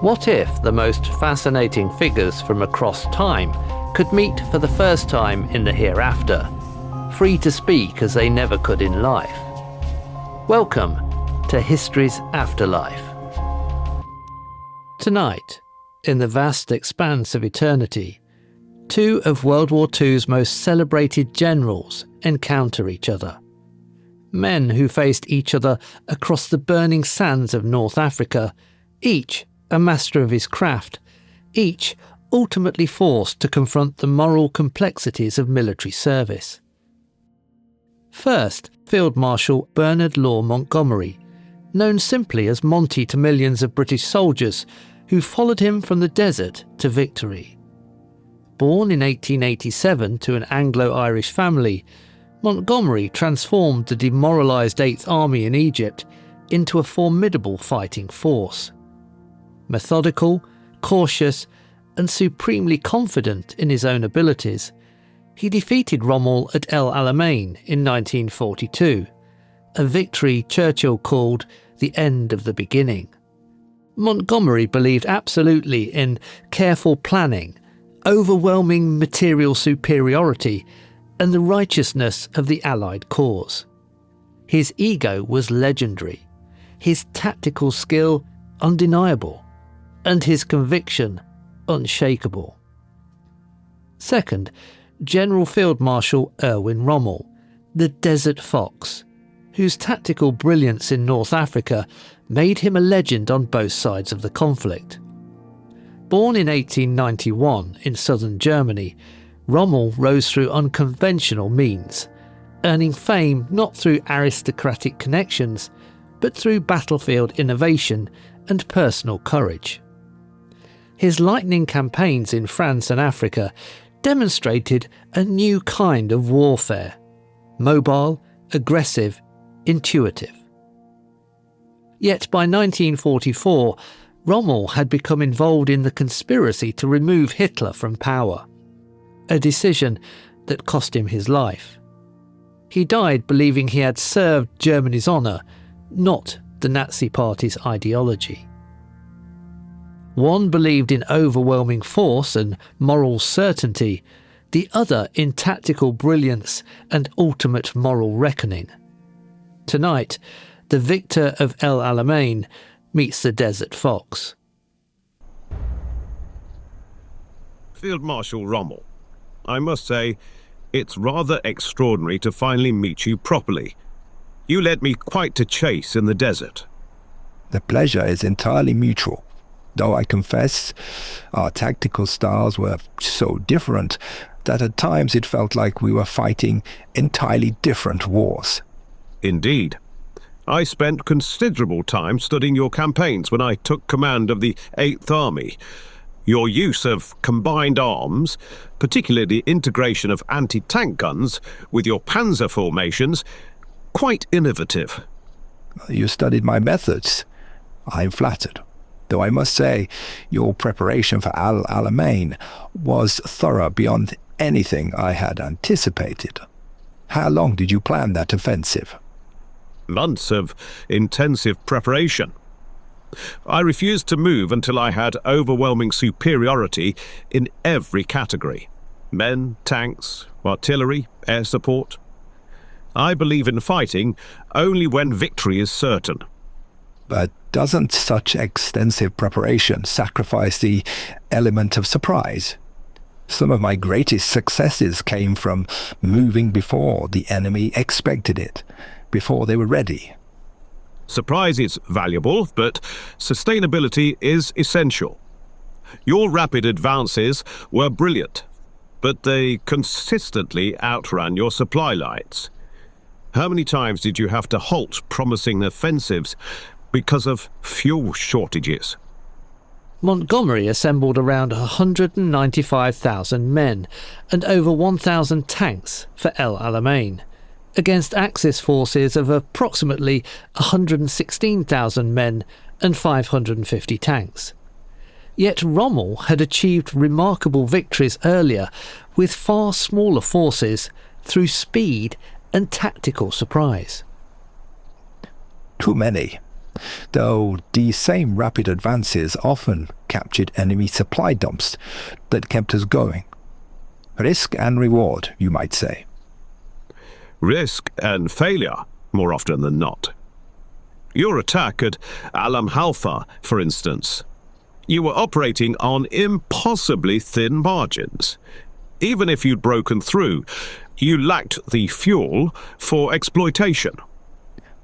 What if the most fascinating figures from across time could meet for the first time in the hereafter, free to speak as they never could in life? Welcome to History's Afterlife. Tonight, in the vast expanse of eternity, two of World War II's most celebrated generals encounter each other. Men who faced each other across the burning sands of North Africa, each a master of his craft, each ultimately forced to confront the moral complexities of military service. First, Field Marshal Bernard Law Montgomery, known simply as Monty to millions of British soldiers who followed him from the desert to victory. Born in 1887 to an Anglo-Irish family, Montgomery transformed the demoralised Eighth Army in Egypt into a formidable fighting force. Methodical, cautious, and supremely confident in his own abilities, he defeated Rommel at El Alamein in 1942, a victory Churchill called the end of the beginning. Montgomery believed absolutely in careful planning, overwhelming material superiority, and the righteousness of the Allied cause. His ego was legendary, his tactical skill undeniable, and his conviction unshakable. Second, General Field Marshal Erwin Rommel, the Desert Fox, whose tactical brilliance in North Africa made him a legend on both sides of the conflict. Born in 1891 in southern Germany, Rommel rose through unconventional means, earning fame not through aristocratic connections, but through battlefield innovation and personal courage. His lightning campaigns in France and Africa demonstrated a new kind of warfare: mobile, aggressive, intuitive. Yet by 1944, Rommel had become involved in the conspiracy to remove Hitler from power, a decision that cost him his life. He died believing he had served Germany's honour, not the Nazi Party's ideology. One believed in overwhelming force and moral certainty, the other in tactical brilliance and ultimate moral reckoning. Tonight, the victor of El Alamein meets the Desert Fox. Field Marshal Rommel, I must say, it's rather extraordinary to finally meet you properly. You led me quite a chase in the desert. The pleasure is entirely mutual, though I confess our tactical styles were so different that at times it felt like we were fighting entirely different wars. Indeed. I spent considerable time studying your campaigns when I took command of the Eighth Army. Your use of combined arms, particularly the integration of anti-tank guns with your panzer formations, quite innovative. You studied my methods. I'm flattered. Though I must say, your preparation for El Alamein was thorough beyond anything I had anticipated. How long did you plan that offensive? Months of intensive preparation. I refused to move until I had overwhelming superiority in every category: men, tanks, artillery, air support. I believe in fighting only when victory is certain. But doesn't such extensive preparation sacrifice the element of surprise? Some of my greatest successes came from moving before the enemy expected it, before they were ready. Surprise is valuable, but sustainability is essential. Your rapid advances were brilliant, but they consistently outran your supply lines. How many times did you have to halt promising offensives because of fuel shortages? Montgomery assembled around 195,000 men and over 1,000 tanks for El Alamein, against Axis forces of approximately 116,000 men and 550 tanks. Yet Rommel had achieved remarkable victories earlier with far smaller forces through speed and tactical surprise. Too many. though these same rapid advances often captured enemy supply dumps that kept us going. Risk and reward, you might say. Risk and failure, more often than not. Your attack at Alamein, for instance. You were operating on impossibly thin margins. Even if you'd broken through, you lacked the fuel for exploitation.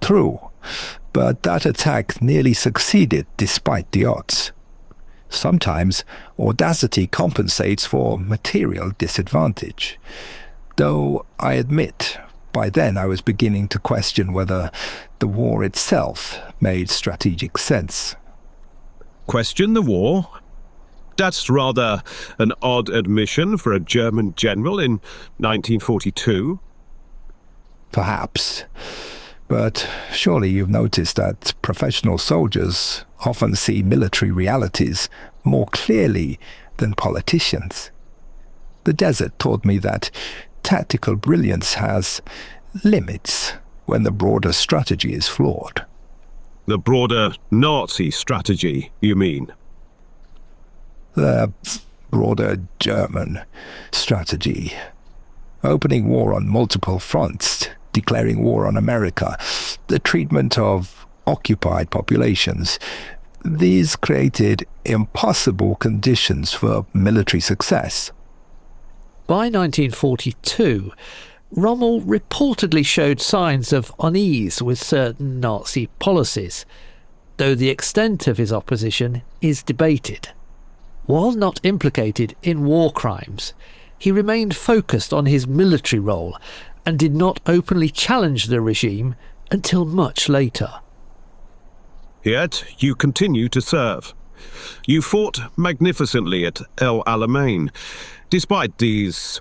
True, but that attack nearly succeeded despite the odds. Sometimes audacity compensates for material disadvantage. Though I admit, by then I was beginning to question whether the war itself made strategic sense. Question the war? That's rather an odd admission for a German general in 1942. Perhaps. But surely you've noticed that professional soldiers often see military realities more clearly than politicians. The desert taught me that tactical brilliance has limits when the broader strategy is flawed. The broader Nazi strategy, you mean? The broader German strategy. Opening war on multiple fronts, declaring war on America, the treatment of occupied populations. These created impossible conditions for military success. By 1942, Rommel reportedly showed signs of unease with certain Nazi policies, though the extent of his opposition is debated. While not implicated in war crimes, he remained focused on his military role and did not openly challenge the regime until much later. Yet you continue to serve. You fought magnificently at El Alamein, despite these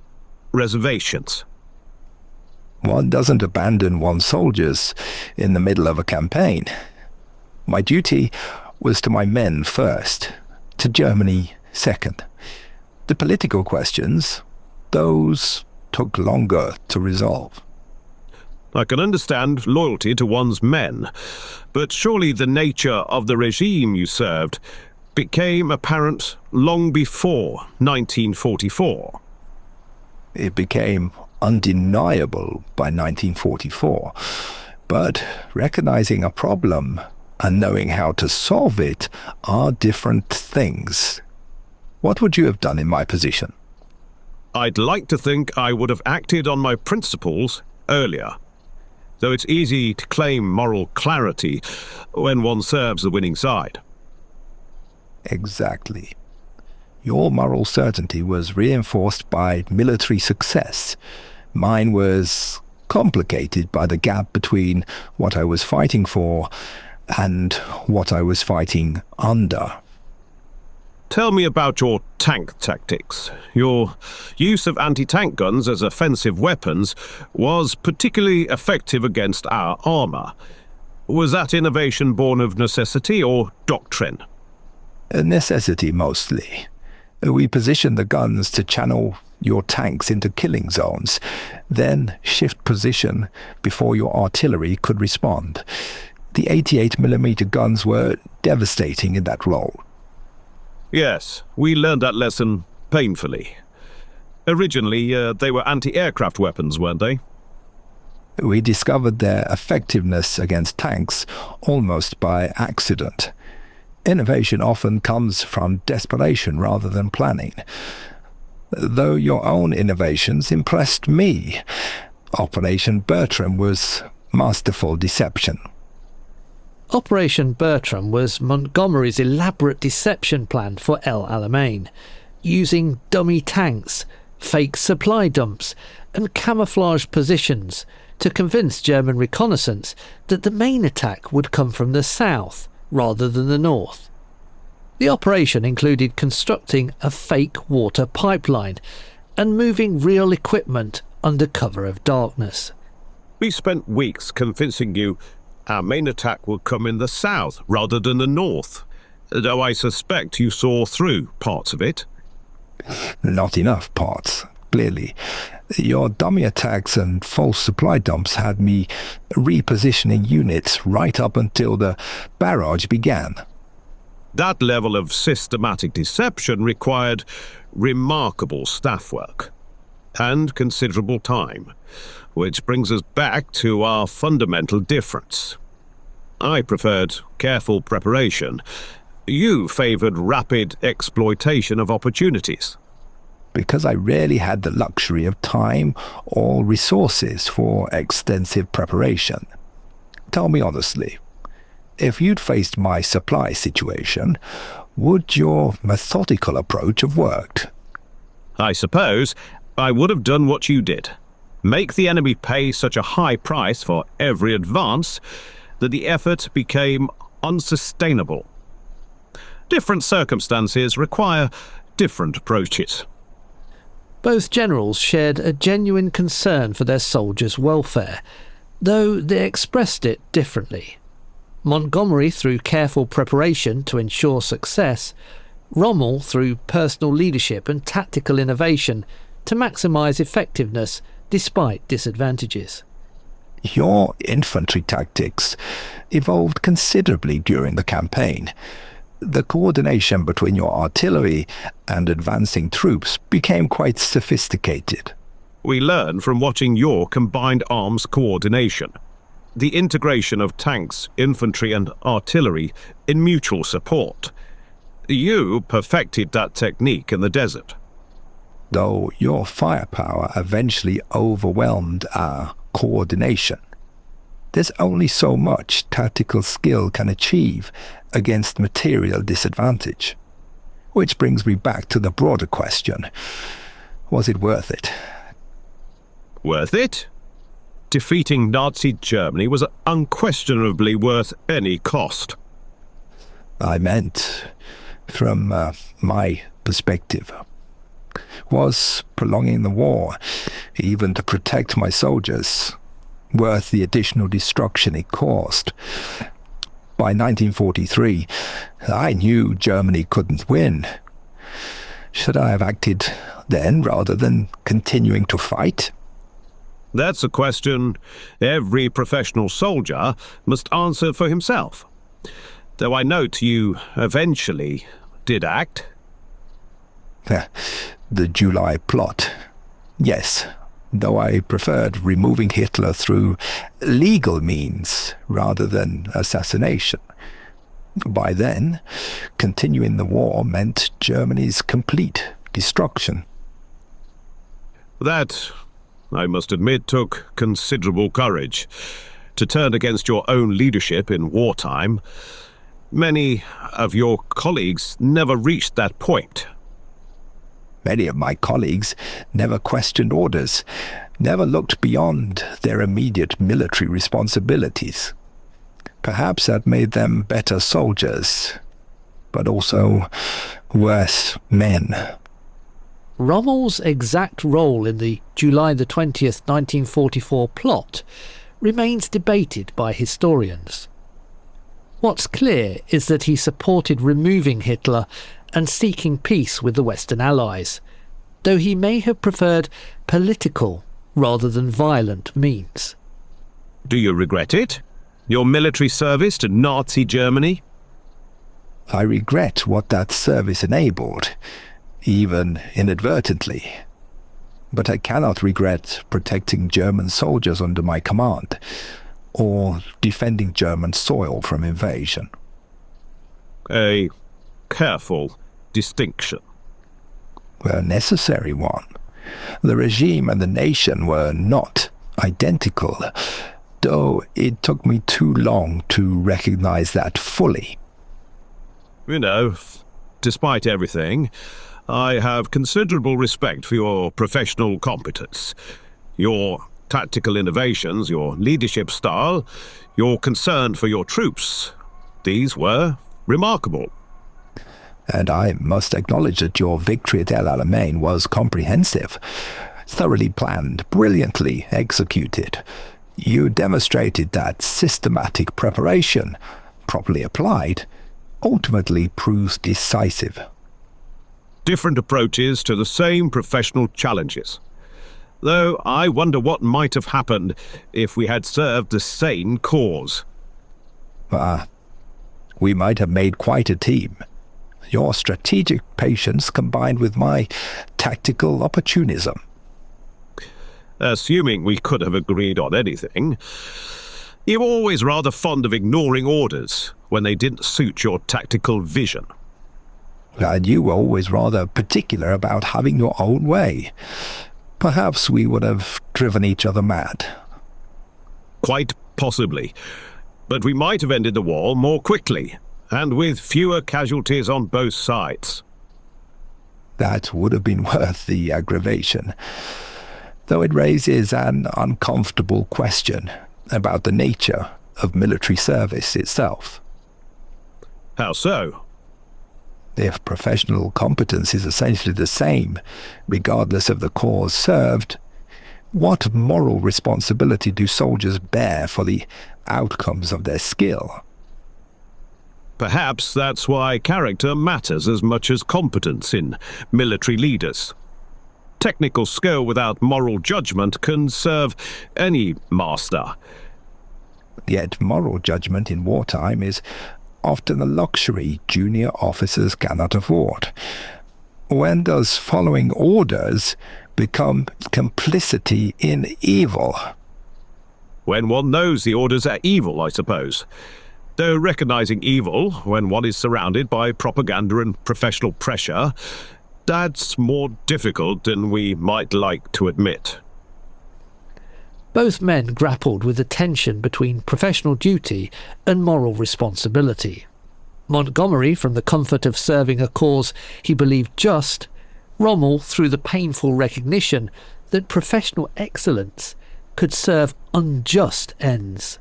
reservations. One doesn't abandon one's soldiers in the middle of a campaign. My duty was to my men first, to Germany second. The political questions, those took longer to resolve. I can understand loyalty to one's men, but surely the nature of the regime you served became apparent long before 1944. It became undeniable by 1944, but recognizing a problem and knowing how to solve it are different things. What would you have done in my position? I'd like to think I would have acted on my principles earlier, though it's easy to claim moral clarity when one serves the winning side. Exactly. Your moral certainty was reinforced by military success. Mine was complicated by the gap between what I was fighting for and what I was fighting under. Tell me about your tank tactics. Your use of anti-tank guns as offensive weapons was particularly effective against our armour. Was that innovation born of necessity or doctrine? A necessity, mostly. We positioned the guns to channel your tanks into killing zones, then shift position before your artillery could respond. The 88mm guns were devastating in that role. Yes, we learned that lesson painfully. Originally, they were anti-aircraft weapons, weren't they? We discovered their effectiveness against tanks almost by accident. Innovation often comes from desperation rather than planning. Though your own innovations impressed me, Operation Bertram was masterful deception. Operation Bertram was Montgomery's elaborate deception plan for El Alamein, using dummy tanks, fake supply dumps, and camouflage positions to convince German reconnaissance that the main attack would come from the south rather than the north. The operation included constructing a fake water pipeline and moving real equipment under cover of darkness. We spent weeks convincing you our main attack would come in the south rather than the north, though I suspect you saw through parts of it. Not enough parts. clearly. Your dummy attacks and false supply dumps had me repositioning units right up until the barrage began. That level of systematic deception required remarkable staff work and considerable time, which brings us back to our fundamental difference. I preferred careful preparation. You favoured rapid exploitation of opportunities. Because I rarely had the luxury of time or resources for extensive preparation. Tell me honestly, if you'd faced my supply situation, would your methodical approach have worked? I suppose I would have done what you did. Make the enemy pay such a high price for every advance that the effort became unsustainable. Different circumstances require different approaches. Both generals shared a genuine concern for their soldiers' welfare, though they expressed it differently. Montgomery through careful preparation to ensure success, Rommel through personal leadership and tactical innovation to maximise effectiveness despite disadvantages. Your infantry tactics evolved considerably during the campaign. The coordination between your artillery and advancing troops became quite sophisticated. We learn from watching your combined arms coordination. The integration of tanks, infantry and artillery in mutual support. You perfected that technique in the desert. Though your firepower eventually overwhelmed our coordination. There's only so much tactical skill can achieve against material disadvantage. Which brings me back to the broader question. Was it worth it? Worth it? Defeating Nazi Germany was unquestionably worth any cost. I meant, from my perspective, was prolonging the war, even to protect my soldiers, worth the additional destruction it caused. By 1943, I knew Germany couldn't win. Should I have acted then rather than continuing to fight? That's a question every professional soldier must answer for himself. Though I note you eventually did act. The July plot. Yes, though I preferred removing Hitler through legal means rather than assassination. By then, continuing the war meant Germany's complete destruction. That, I must admit, took considerable courage. To turn against your own leadership in wartime. Many of your colleagues never reached that point. Many of my colleagues never questioned orders, never looked beyond their immediate military responsibilities. Perhaps that made them better soldiers, but also worse men. Rommel's exact role in the July the 20th, 1944 plot remains debated by historians. What's clear is that he supported removing Hitler and seeking peace with the Western Allies, though he may have preferred political rather than violent means. Do you regret it? Your military service to Nazi Germany? I regret what that service enabled, even inadvertently. But I cannot regret protecting German soldiers under my command, or defending German soil from invasion. A careful distinction. A necessary one. The regime and the nation were not identical, though it took me too long to recognize that fully. You know, despite everything, I have considerable respect for your professional competence, your tactical innovations, your leadership style, your concern for your troops. These were remarkable. And I must acknowledge that your victory at El Alamein was comprehensive, thoroughly planned, brilliantly executed. You demonstrated that systematic preparation, properly applied, ultimately proves decisive. different approaches to the same professional challenges. Though I wonder what might have happened if we had served the same cause. We might have made quite a team. Your strategic patience combined with my tactical opportunism. Assuming we could have agreed on anything, you were always rather fond of ignoring orders when they didn't suit your tactical vision. And you were always rather particular about having your own way. Perhaps we would have driven each other mad. Quite possibly. But we might have ended the war more quickly, and with fewer casualties on both sides. That would have been worth the aggravation, though it raises an uncomfortable question about the nature of military service itself. How so? If professional competence is essentially the same, regardless of the cause served, what moral responsibility do soldiers bear for the outcomes of their skill? Perhaps that's why character matters as much as competence in military leaders. Technical skill without moral judgment can serve any master. Yet moral judgment in wartime is often a luxury junior officers cannot afford. When does following orders become complicity in evil? When one knows the orders are evil, I suppose. Though recognizing evil, when one is surrounded by propaganda and professional pressure, that's more difficult than we might like to admit. Both men grappled with the tension between professional duty and moral responsibility. Montgomery from the comfort of serving a cause he believed just, Rommel through the painful recognition that professional excellence could serve unjust ends.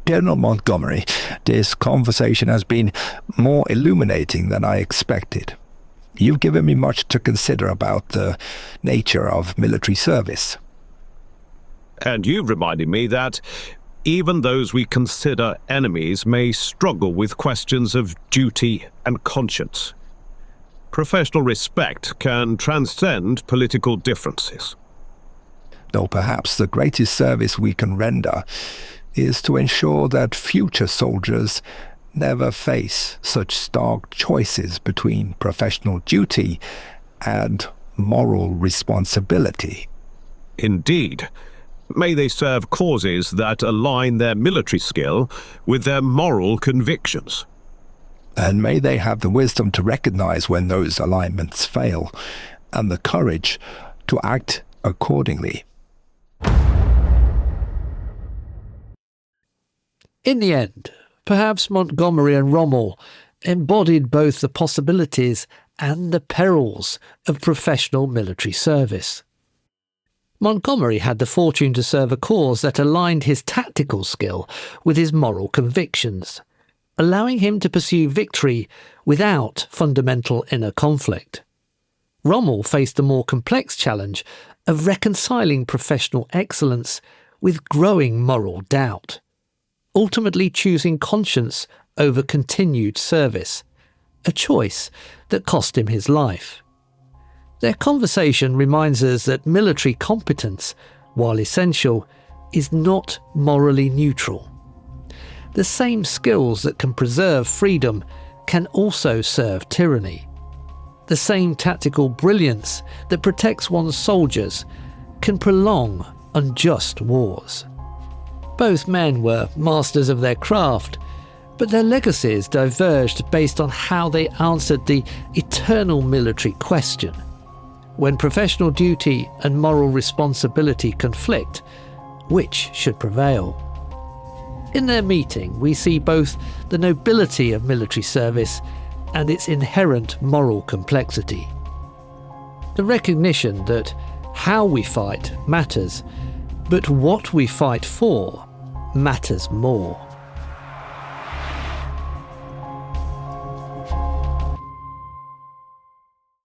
General Montgomery, this conversation has been more illuminating than I expected. You've given me much to consider about the nature of military service. And you've reminded me that even those we consider enemies may struggle with questions of duty and conscience. Professional respect can transcend political differences. Though perhaps the greatest service we can render is to ensure that future soldiers never face such stark choices between professional duty and moral responsibility. Indeed. May they serve causes that align their military skill with their moral convictions. And may they have the wisdom to recognize when those alignments fail, and the courage to act accordingly. In the end, perhaps Montgomery and Rommel embodied both the possibilities and the perils of professional military service. Montgomery had the fortune to serve a cause that aligned his tactical skill with his moral convictions, allowing him to pursue victory without fundamental inner conflict. Rommel faced the more complex challenge of reconciling professional excellence with growing moral doubt, ultimately choosing conscience over continued service, a choice that cost him his life. Their conversation reminds us that military competence, while essential, is not morally neutral. The same skills that can preserve freedom can also serve tyranny. The same tactical brilliance that protects one's soldiers can prolong unjust wars. Both men were masters of their craft, but their legacies diverged based on how they answered the eternal military question. When professional duty and moral responsibility conflict, which should prevail? In their meeting, we see both the nobility of military service and its inherent moral complexity. The recognition that how we fight matters, but what we fight for matters more.